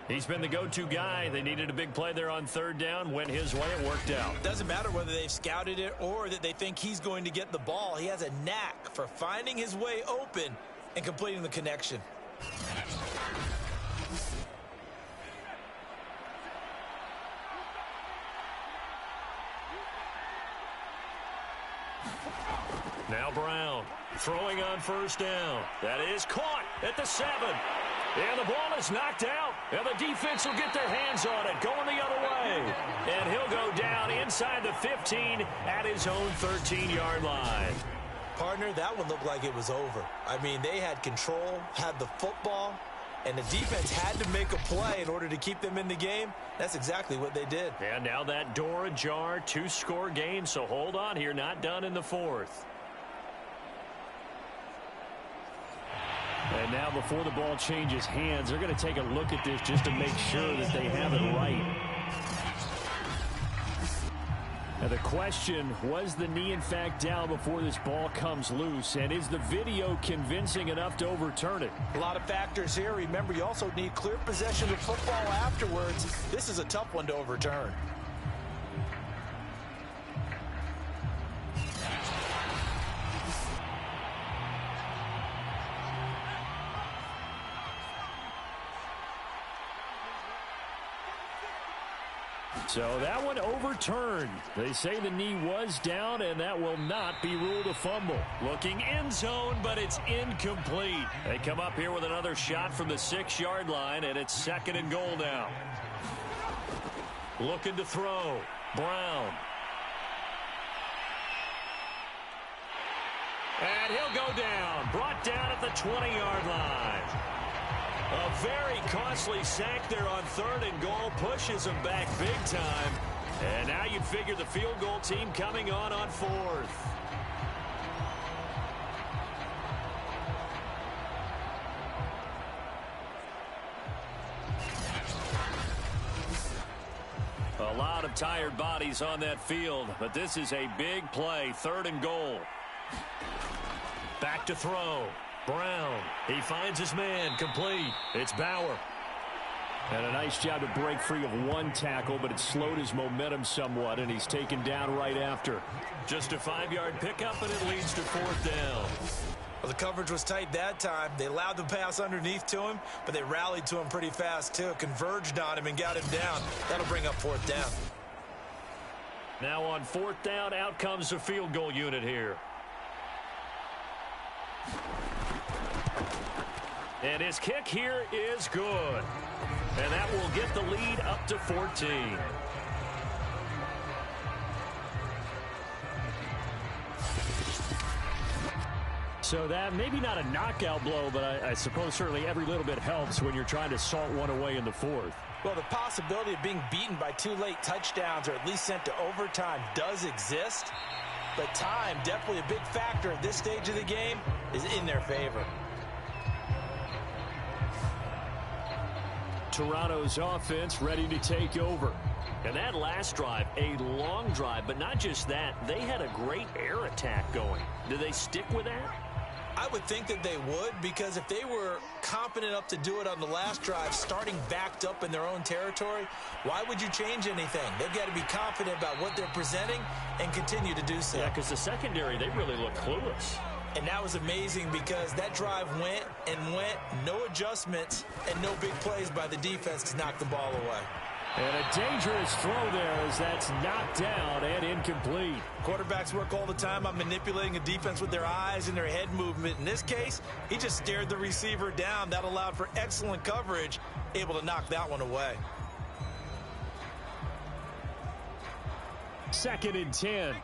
He's been the go-to guy. They needed a big play there on third down. Went his way. It worked out. Doesn't matter whether they've scouted it or that they think he's going to get the ball. He has a knack for finding his way open and completing the connection. Now Brown throwing on first down. That is caught at the 7. And the ball is knocked out. And the defense will get their hands on it, going the other way. And he'll go down inside the 15 at his own 13-yard line. Partner, that one looked like it was over. I mean, they had control, had the football, and the defense had to make a play in order to keep them in the game. That's exactly what they did. And now that door ajar, 2-score game, so hold on here, not done in the 4th. And now before the ball changes hands, they're going to take a look at this just to make sure that they have it right. Now the question, was the knee in fact down before this ball comes loose? And is the video convincing enough to overturn it? A lot of factors here. Remember, you also need clear possession of football afterwards. This is a tough one to overturn. So that one overturned. They say the knee was down, and that will not be ruled a fumble. Looking end zone, but it's incomplete. They come up here with another shot from the 6-yard line, and it's 2nd and goal now. Looking to throw. Brown. And he'll go down. Brought down at the 20-yard line. A very costly sack there on 3rd and goal. Pushes him back big time. And now you'd figure the field goal team coming on 4th. A lot of tired bodies on that field, but this is a big play. 3rd and goal. Back to throw. Brown, he finds his man, complete. It's Bauer. And a nice job to break free of one tackle, but it slowed his momentum somewhat, and he's taken down right after. Just a 5-yard pickup, and it leads to 4th down. Well, the coverage was tight that time. They allowed the pass underneath to him, but they rallied to him pretty fast, too. Converged on him and got him down. That'll bring up 4th down. Now on 4th down, out comes the field goal unit here. And his kick here is good. And that will get the lead up to 14. So that maybe not a knockout blow, but I suppose certainly every little bit helps when you're trying to salt one away in the 4th. Well, the possibility of being beaten by 2 late touchdowns or at least sent to overtime does exist. But time, definitely a big factor at this stage of the game, is in their favor. Toronto's offense ready to take over. And that last drive, a long drive, but not just that. They had a great air attack going. Do they stick with that? I would think that they would, because if they were confident enough to do it on the last drive, starting backed up in their own territory, why would you change anything? They've got to be confident about what they're presenting and continue to do so. Yeah, because the secondary, they really look clueless. And that was amazing because that drive went and went, no adjustments, and no big plays by the defense to knock the ball away. And a dangerous throw there as that's knocked down and incomplete. Quarterbacks work all the time on manipulating a defense with their eyes and their head movement. In this case, he just stared the receiver down. That allowed for excellent coverage, able to knock that one away. 2nd and 10.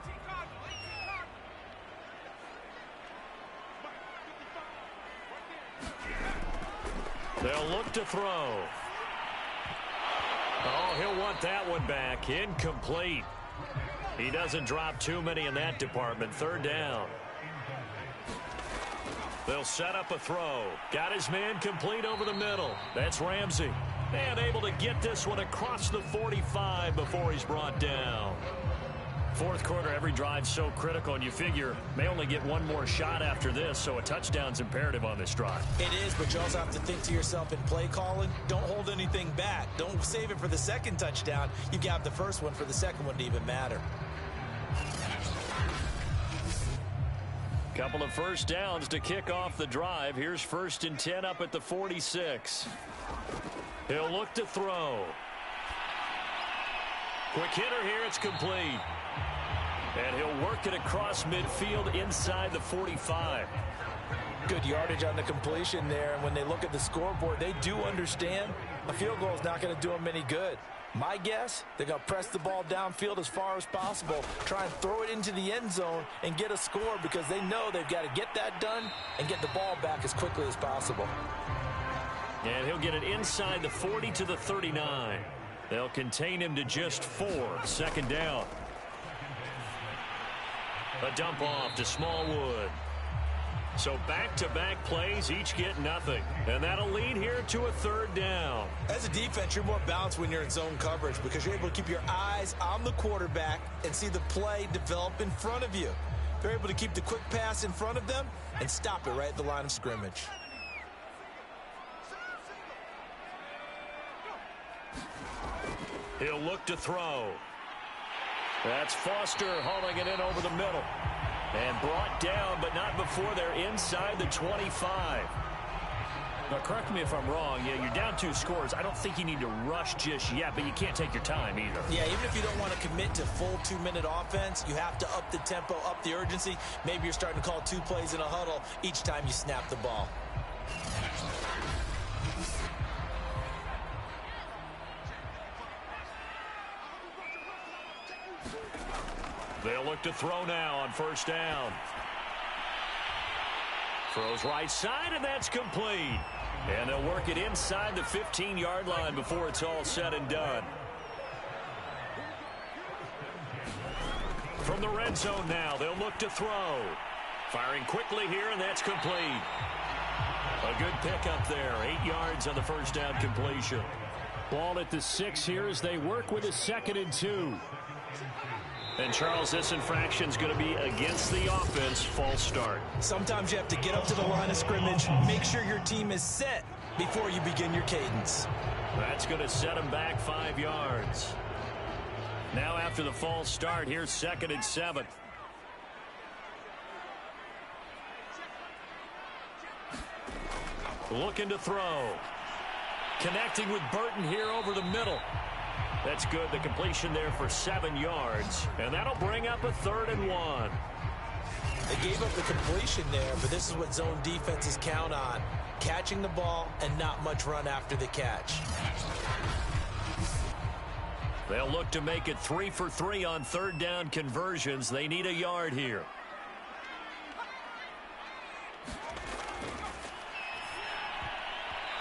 They'll look to throw. Oh, he'll want that one back. Incomplete. He doesn't drop too many in that department. 3rd down. They'll set up a throw. Got his man complete over the middle. That's Ramsey. And able to get this one across the 45 before he's brought down. 4th quarter, every drive's so critical, and you figure may only get one more shot after this, so a touchdown's imperative on this drive. It is, but you also have to think to yourself in play calling, don't hold anything back. Don't save it for the 2nd touchdown. You got the first one for the 2nd one to even matter. Couple of 1st downs to kick off the drive. Here's 1st and 10 up at the 46. He'll look to throw. Quick hitter here, it's complete. And he'll work it across midfield inside the 45. Good yardage on the completion there. And when they look at the scoreboard, they do understand a field goal is not going to do them any good. My guess, they're going to press the ball downfield as far as possible, try and throw it into the end zone and get a score because they know they've got to get that done and get the ball back as quickly as possible. And he'll get it inside the 40 to the 39. They'll contain him to just 4. 2nd down. A dump off to Smallwood. So back-to-back plays, each get nothing. And that'll lead here to a 3rd down. As a defense, you're more balanced when you're in zone coverage because you're able to keep your eyes on the quarterback and see the play develop in front of you. They're able to keep the quick pass in front of them and stop it right at the line of scrimmage. He'll look to throw. That's Foster hauling it in over the middle. And brought down, but not before they're inside the 25. Now, correct me if I'm wrong. Yeah, you're down 2 scores. I don't think you need to rush just yet, but you can't take your time either. Yeah, even if you don't want to commit to full 2-minute offense, you have to up the tempo, up the urgency. Maybe you're starting to call 2 plays in a huddle each time you snap the ball. They'll look to throw now on 1st down. Throws right side, and that's complete. And they'll work it inside the 15-yard line before it's all said and done. From the red zone now, they'll look to throw. Firing quickly here, and that's complete. A good pickup there. 8 yards on the 1st down completion. Ball at the 6 here as they work with a 2nd and 2. And, Charles, this infraction's going to be against the offense. False start. Sometimes you have to get up to the line of scrimmage, make sure your team is set before you begin your cadence. That's going to set them back 5 yards. Now after the false start, here's 2nd and 7. Looking to throw. Connecting with Burton here over the middle. That's good. The completion there for 7 yards. And that'll bring up a 3rd and 1. They gave up the completion there, but this is what zone defenses count on. Catching the ball and not much run after the catch. They'll look to make it 3 for 3 on 3rd down conversions. They need a yard here.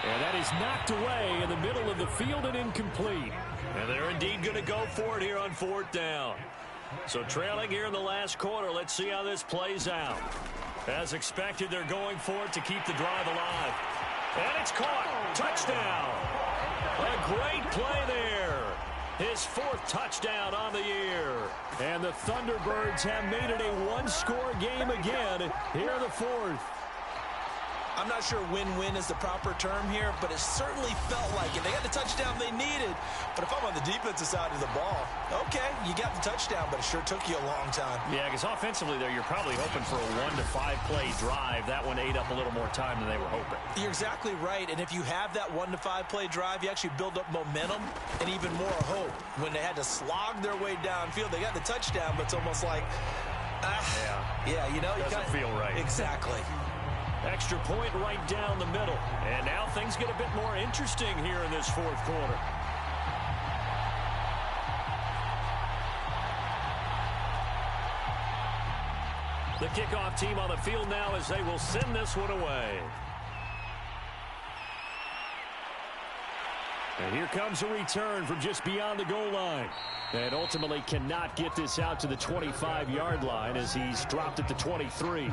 And that is knocked away in the middle of the field and incomplete. And they're indeed going to go for it here on 4th down. So trailing here in the last quarter, let's see how this plays out. As expected, they're going for it to keep the drive alive. And it's caught. Touchdown. A great play there. His 4th touchdown on the year. And the Thunderbirds have made it a 1-score game again here in the 4th. I'm not sure win-win is the proper term here, but it certainly felt like it. They got the touchdown they needed, but if I'm on the defensive side of the ball, okay, you got the touchdown, but it sure took you a long time. Yeah, because offensively there, you're probably hoping for a 1 to 5 play drive. That one ate up a little more time than they were hoping. You're exactly right, and if you have that 1 to 5 play drive, you actually build up momentum and even more hope. When they had to slog their way downfield, they got the touchdown, but it's almost like, you know, doesn't feel right. Exactly. Extra point right down the middle. And now things get a bit more interesting here in this fourth quarter. The kickoff team on the field now as they will send this one away. And here comes a return from just beyond the goal line. And ultimately cannot get this out to the 25-yard line as he's dropped at the 23.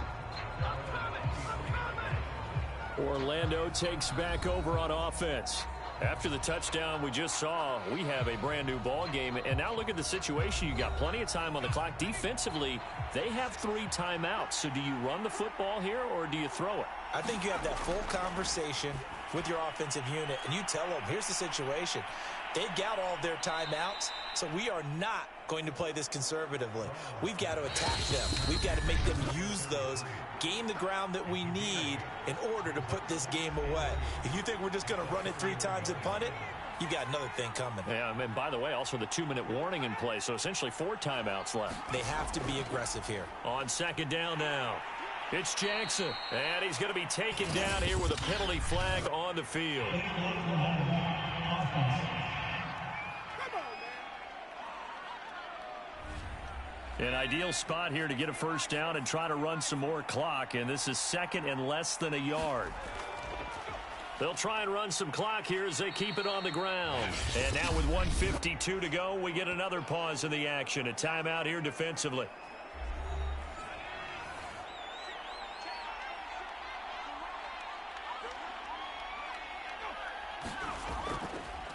Orlando takes back over on offense. After the touchdown we just saw, we have a brand new ball game. And now look at the situation. You got plenty of time on the clock. Defensively, they have 3 timeouts. So do you run the football here or do you throw it? I think you have that full conversation with your offensive unit, and you tell them, here's the situation. They've got all of their timeouts, so we are not going to play this conservatively. We've got to attack them. We've got to make them use those, gain the ground that we need in order to put this game away. If you think we're just going to run it 3 times and punt it, you've got another thing coming. Yeah, and by the way, also the 2-minute warning in play, so essentially 4 timeouts left. They have to be aggressive here. On second down now. It's Jackson, and he's going to be taken down here with a penalty flag on the field. An ideal spot here to get a first down and try to run some more clock, and this is second and less than a yard. They'll try and run some clock here as they keep it on the ground. And now with 1:52 to go, we get another pause in the action. A timeout here defensively.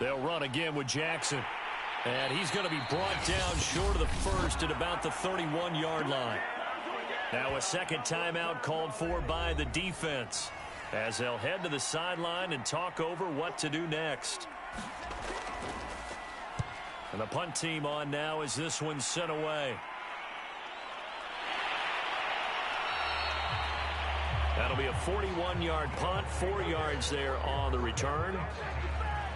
They'll run again with Jackson. And he's going to be brought down short of the first at about the 31-yard line. Now a second timeout called for by the defense as they'll head to the sideline and talk over what to do next. And the punt team on now as this one's sent away. That'll be a 41-yard punt, 4 yards there on the return.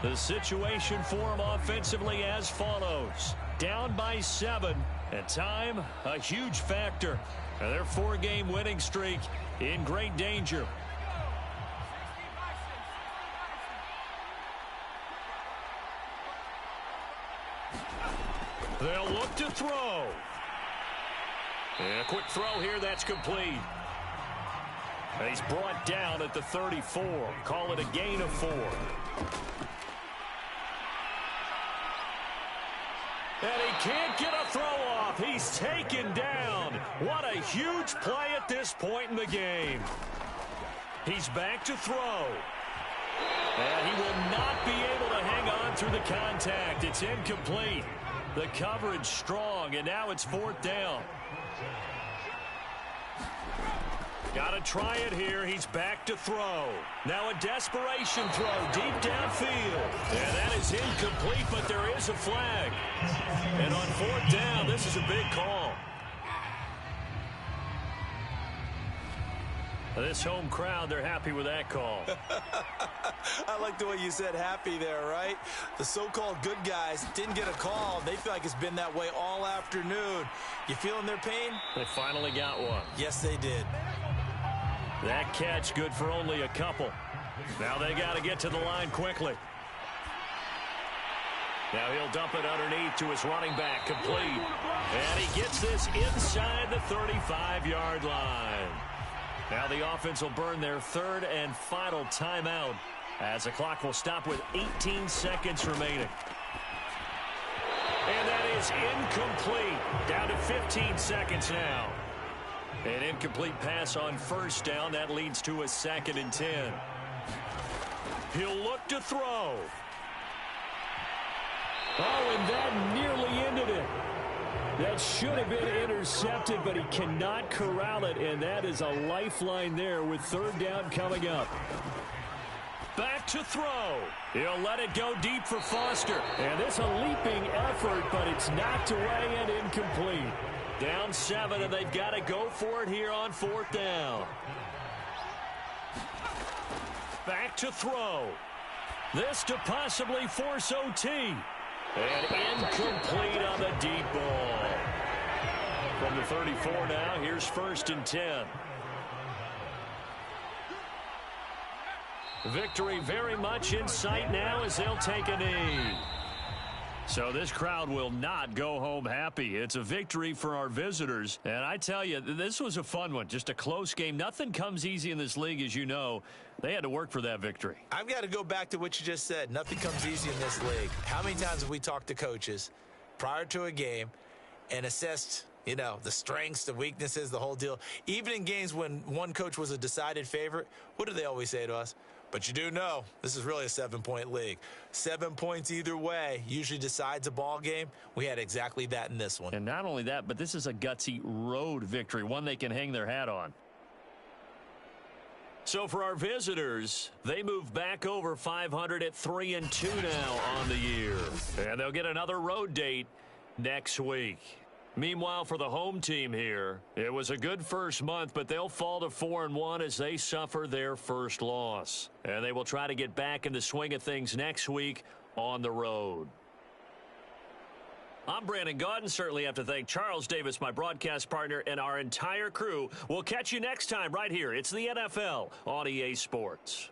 The situation for them offensively as follows. Down by 7, and time a huge factor. And their 4-game winning streak in great danger. They'll look to throw. And a quick throw here, that's complete. And he's brought down at the 34. Call it a gain of 4. And he can't get a throw off. He's taken down. What a huge play at this point in the game. He's back to throw. And he will not be able to hang on through the contact. It's incomplete. The coverage strong, and now it's 4th down. Got to try it here. He's back to throw. Now a desperation throw deep downfield. And that is incomplete, but there is a flag. And on 4th down, this is a big call. This home crowd, they're happy with that call. I like the way you said happy there, right? The so-called good guys didn't get a call. They feel like it's been that way all afternoon. You feeling their pain? They finally got one. Yes, they did. That catch good for only a couple. Now they got to get to the line quickly. Now he'll dump it underneath to his running back, complete. And he gets this inside the 35-yard line. Now the offense will burn their 3rd and final timeout as the clock will stop with 18 seconds remaining. And that is incomplete. Down to 15 seconds now. An incomplete pass on 1st down. That leads to a 2nd and 10. He'll look to throw. Oh, and that nearly ended it. That should have been intercepted, but he cannot corral it, and that is a lifeline there with third down coming up. Back to throw. He'll let it go deep for Foster. And it's a leaping effort, but it's knocked away and incomplete. Down 7, and they've got to go for it here on 4th down. Back to throw. This to possibly force OT. And incomplete on the deep ball. From the 34 now, here's 1st and 10. Victory very much in sight now as they'll take a knee. So this crowd will not go home happy. It's a victory for our visitors. And I tell you, this was a fun one. Just a close game. Nothing comes easy in this league, as you know. They had to work for that victory. I've got to go back to what you just said. Nothing comes easy in this league. How many times have we talked to coaches prior to a game and assessed, you know, the strengths, the weaknesses, the whole deal? Even in games when one coach was a decided favorite, what do they always say to us? But you do know this is really a 7-point league. 7 points either way usually decides a ball game. We had exactly that in this one. And not only that, but this is a gutsy road victory, one they can hang their hat on. So for our visitors, they move back over 500 at 3-2 now on the year. And they'll get another road date next week. Meanwhile, for the home team here, it was a good first month, but they'll fall to 4-1 as they suffer their first loss. And they will try to get back in the swing of things next week on the road. I'm Brandon Gaudin. Certainly have to thank Charles Davis, my broadcast partner, and our entire crew. We'll catch you next time right here. It's the NFL on EA Sports.